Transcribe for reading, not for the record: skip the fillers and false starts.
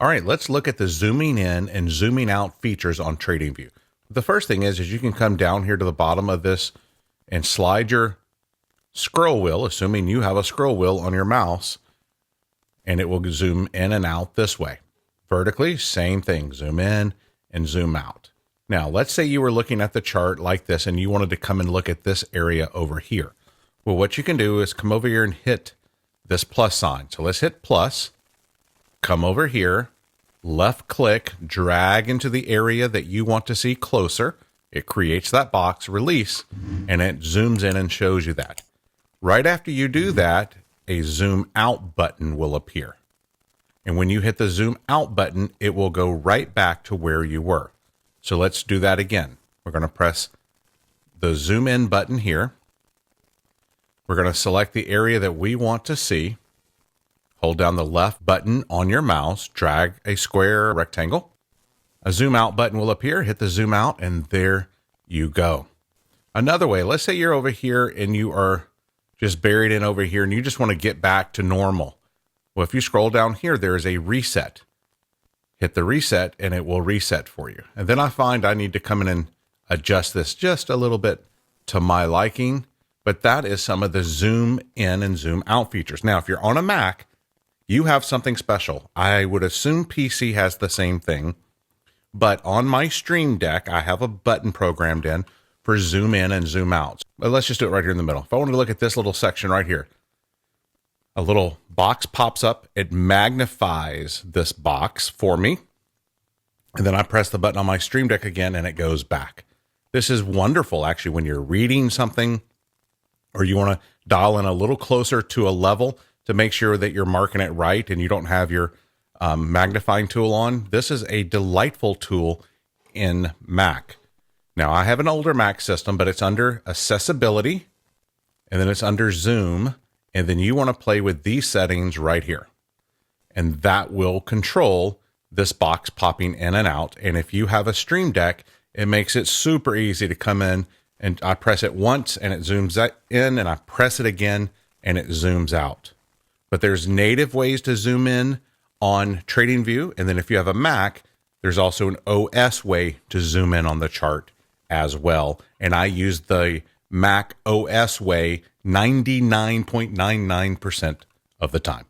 All right, let's look at the zooming in and zooming out features on TradingView. The first thing is you can come down here to the bottom of this and slide your scroll wheel, assuming you have a scroll wheel on your mouse, and it will zoom in and out this way. Vertically, same thing, zoom in and zoom out. Now, let's say you were looking at the chart like this and you wanted to come and look at this area over here. Well, what you can do is come over here and hit this plus sign. So let's hit plus, come over here, left click, drag into the area that you want to see closer. It creates that box, release, and it zooms in and shows you that. Right after you do that, a zoom out button will appear. And when you hit the zoom out button, it will go right back to where you were. So let's do that again. We're going to press the zoom in button here. We're going to select the area that we want to see. Hold down the left button on your mouse, drag a square rectangle. A zoom out button will appear, hit the zoom out, and there you go. Another way, let's say you're over here and you are just buried in over here and you just want to get back to normal. Well, if you scroll down here, there is a reset. Hit the reset and it will reset for you. And then I find I need to come in and adjust this just a little bit to my liking, but that is some of the zoom in and zoom out features. Now, if you're on a Mac, you have something special. I would assume PC has the same thing, but on my Stream Deck, I have a button programmed in for zoom in and zoom out. But let's just do it right here in the middle. If I want to look at this little section right here, a little box pops up. It magnifies this box for me. And then I press the button on my Stream Deck again and it goes back. This is wonderful, actually, when you're reading something or you want to dial in a little closer to a level to make sure that you're marking it right and you don't have your magnifying tool on. This is a delightful tool in Mac. Now, I have an older Mac system, but it's under accessibility, and then it's under zoom, and then you want to play with these settings right here. And that will control this box popping in and out. And if you have a Stream Deck, it makes it super easy to come in, and I press it once and it zooms in, and I press it again and it zooms out. But there's native ways to zoom in on TradingView. And then if you have a Mac, there's also an OS way to zoom in on the chart as well. And I use the Mac OS way 99.99% of the time.